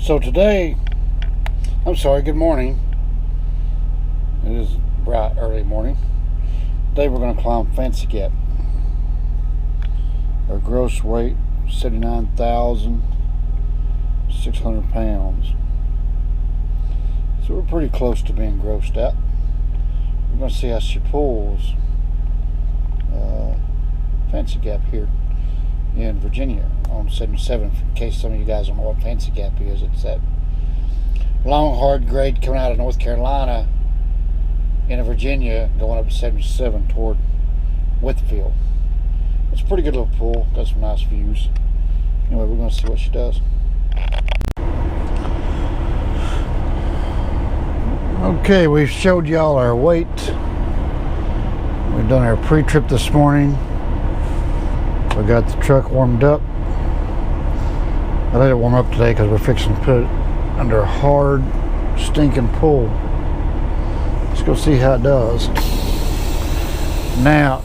So today, good morning. It is bright early morning. Today we're going to climb Fancy Gap. Our gross weight, 79,600 pounds. So we're pretty close to being grossed out. We're going to see how she pulls Fancy Gap here in Virginia on 77. In case some of you guys don't know what Fancy Gap is, it's that long hard grade coming out of North Carolina into Virginia going up to 77 toward Whitfield. It's a pretty good little pool, got some nice views. Anyway, we're going to see what she does. Okay, we've showed y'all our weight. We've done our pre-trip this morning. We got the truck warmed up. I let it warm up today because we're fixing to put it under a hard, stinking pull. Let's go see how it does. Now,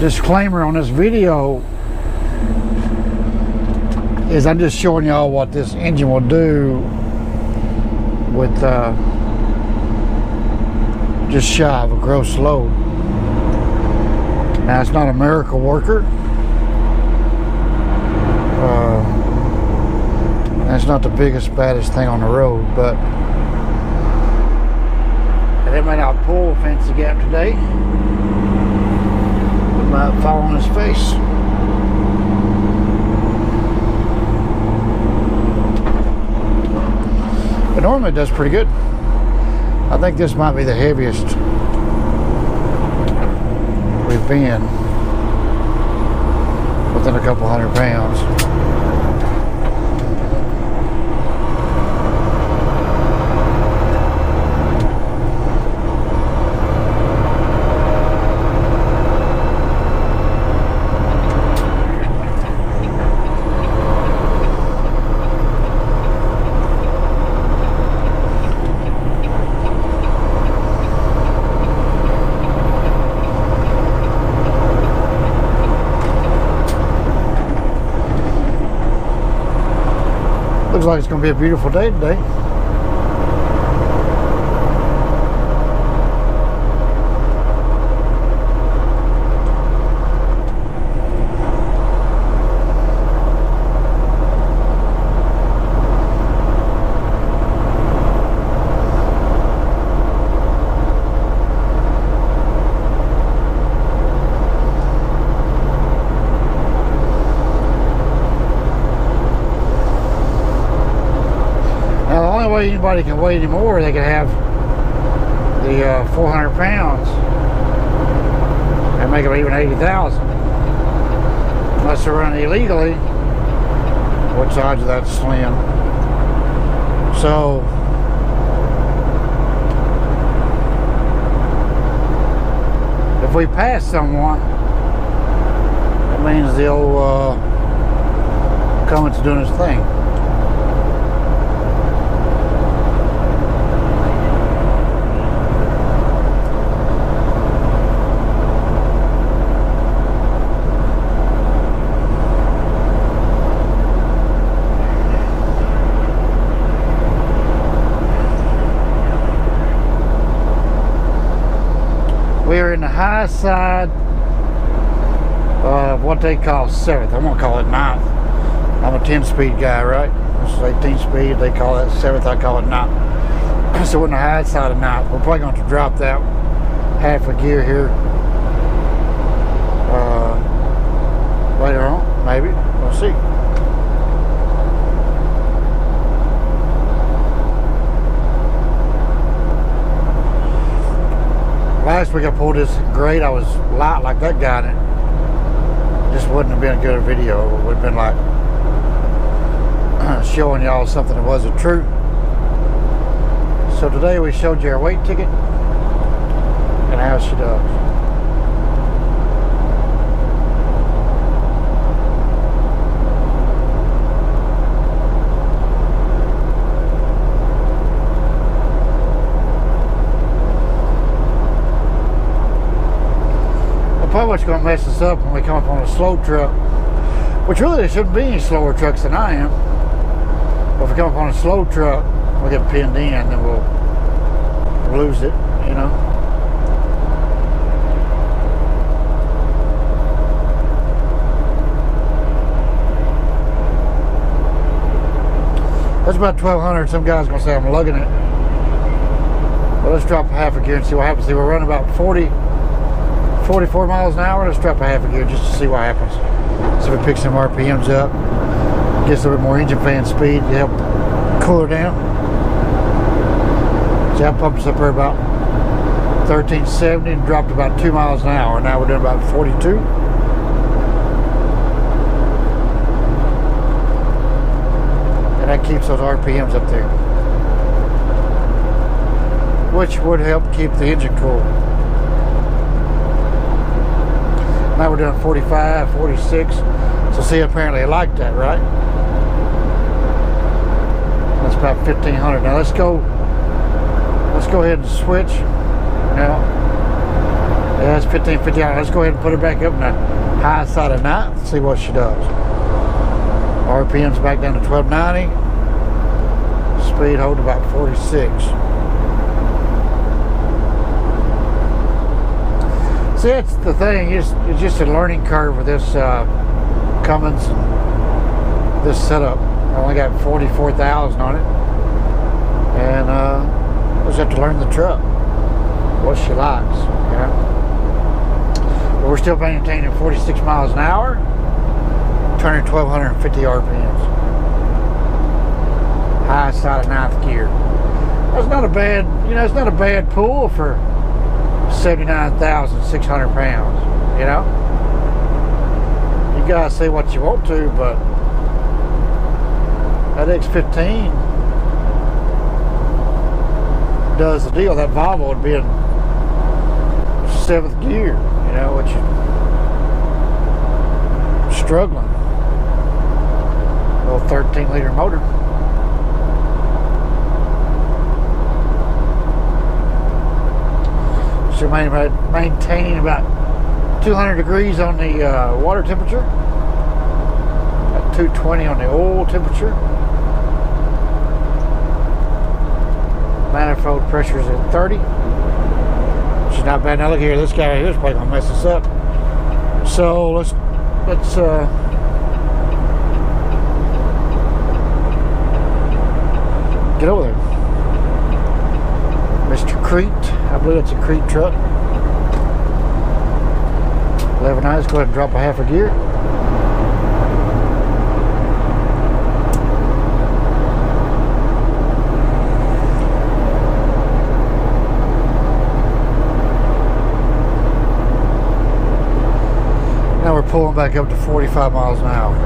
disclaimer on this video is I'm just showing y'all what this engine will do with just shy of a gross load. Now, it's not a miracle worker. That's not the biggest, baddest thing on the road, but it may not pull Fancy Gap today. It might fall on his face. But normally it does pretty good. I think this might be the heaviest we've been within a couple 100 pounds. Looks like it's going to be a beautiful day today. Anybody can weigh anymore, they can have the 400 pounds and make them even 80,000 unless they're running illegally, which odds of that's slim. So if we pass someone, that means they'll come into doing his thing. We are in the high side of what they call 7th. I'm gonna call it 9th. I'm a 10-speed guy, right? This is 18 speed. They call it 7th. I call it 9th. So we're in the high side of 9th. We're probably going to drop that half a gear here later on, maybe. We'll see. Last week I pulled this grade, I was light like that guy, and it just wouldn't have been a good video. It would have been like showing y'all something that wasn't true. So today we showed you our weight ticket and how she does. Public's going to mess us up when we come up on a slow truck, which really there shouldn't be any slower trucks than I am. But if we come up on a slow truck, we'll get pinned in, then we'll lose it, you know. That's about 1,200. Some guy's gonna say I'm lugging it. Well, let's drop a half a gear and see what happens. See, we're running about 44 miles an hour. Let's drop a half a gear just to see what happens. So if it picks some RPMs up, gets a little bit more engine fan speed to help cool her down. See, I pumped us up there about 1370 and dropped about 2 miles an hour. Now we're doing about 42. And that keeps those RPMs up there, which would help keep the engine cool. Now we're doing 45, 46. So see, apparently I like that, right? That's about 1,500. Now let's go ahead and switch. Now, yeah, that's 1,550. Let's go ahead and put her back up in the high side of 9th and see what she does. RPM's back down to 1290. Speed hold about 46. See, that's the thing. It's just a learning curve with this Cummins and this setup. I only got 44,000 on it, and we'll just have to learn the truck, what she likes, you know. But we're still maintaining 46 miles an hour, turning 1,250 RPMs. High side of 9th gear. That's not a bad, you know, it's not a bad pull for 79,600 pounds, you know. You guys say what you want to, but that X15 does the deal. That Volvo would be in 7th gear, you know, which is struggling. Little 13-liter motor. So maintaining about 200 degrees on the water temperature, about 220 on the oil temperature. Manifold pressure is at 30, which is not bad. Now look here, this guy right here is probably gonna mess us up. So let's get over there. Mr. Crete, I believe it's a Crete truck. 11 eyes, go ahead and drop a half a gear. Now we're pulling back up to 45 miles an hour.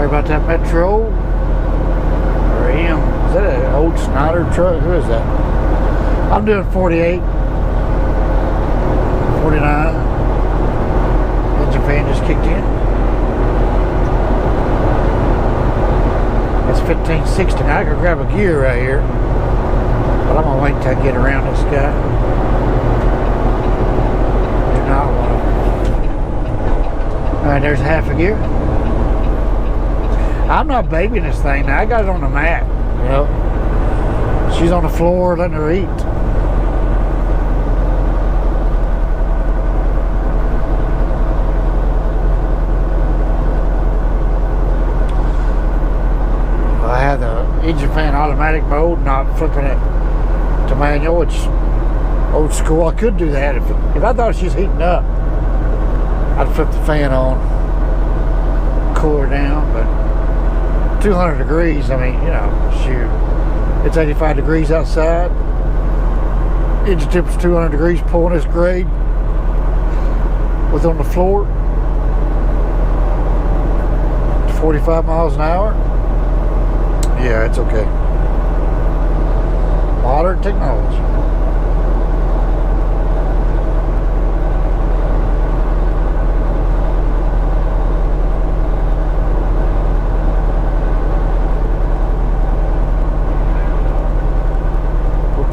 About that Metro or M. Is that an old Snyder truck? Who is that? I'm doing 48, 49. Engine fan just kicked in. It's 1560. Now I could grab a gear right here, but I'm gonna wait till I get around this guy. Do not want to. All right, there's half a gear. I'm not babying this thing now. I got it on the mat, you know. She's on the floor letting her eat. I had the engine fan automatic mode, not flipping it to manual. It's old school. I could do that if I thought she's heating up. I'd flip the fan on, cool her down, but 200 degrees, I mean, you know, shoot. It's 85 degrees outside. Engine temperature's 200 degrees, pulling this grade with on the floor. 45 miles an hour. Yeah, it's okay. Modern technology.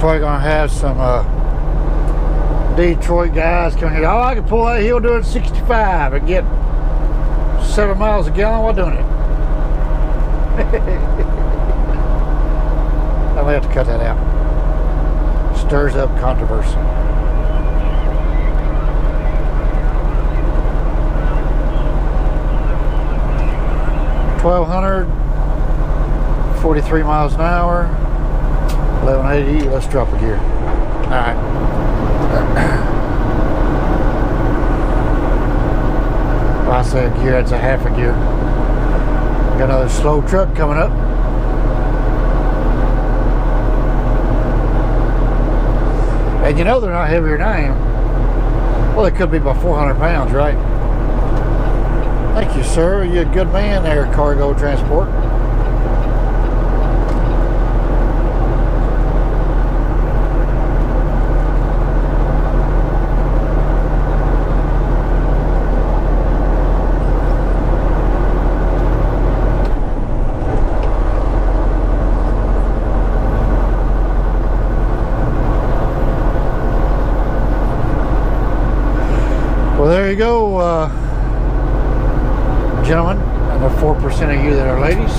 probably gonna have some Detroit guys come here. Oh, I can pull that hill doing 65 and get 7 miles a gallon while doing it. I may have to cut that out. Stirs up controversy. $1,243 miles an hour. 1180. Let's drop a gear. All right. If I say a gear, that's a half a gear. Got another slow truck coming up. And you know they're not heavier than I am. Well, they could be about 400 pounds, right? Thank you, sir. You're a good man there, cargo transport. Well, there you go, gentlemen, and the 4% of you that are ladies.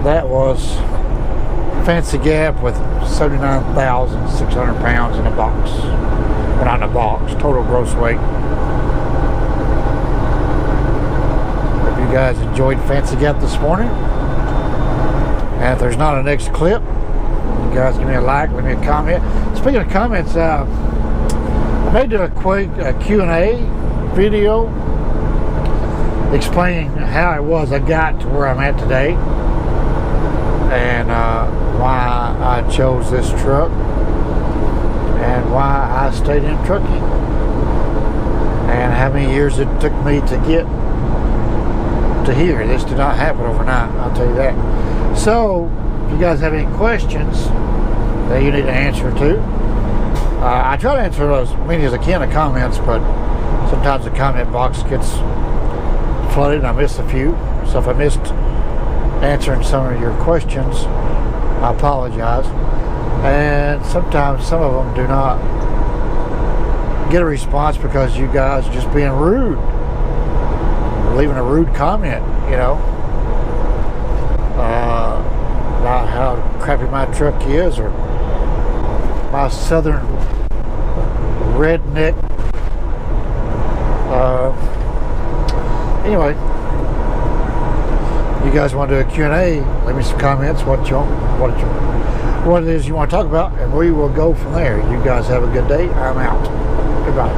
That was Fancy Gap with 79,600 pounds in a box. Well, not in a box, total gross weight. Hope you guys enjoyed Fancy Gap this morning. And if there's not a next clip, you guys give me a like, leave me a comment. Speaking of comments, I may do a quick Q&A video explaining how it was I got to where I'm at today and why I chose this truck and why I stayed in trucking and how many years it took me to get to here. This did not happen overnight, I'll tell you that. So if you guys have any questions that you need an answer to, I try to answer as many as I can in the comments, but sometimes the comment box gets flooded and I miss a few. So if I missed answering some of your questions, I apologize. And sometimes some of them do not get a response because you guys are just being rude, leaving a rude comment, you know, about how crappy my truck is or my southern redneck. Anyway, you guys want to do a Q&A, leave me some comments what it is you want to talk about, and we will go from there. You guys have a good day. I'm out. Goodbye.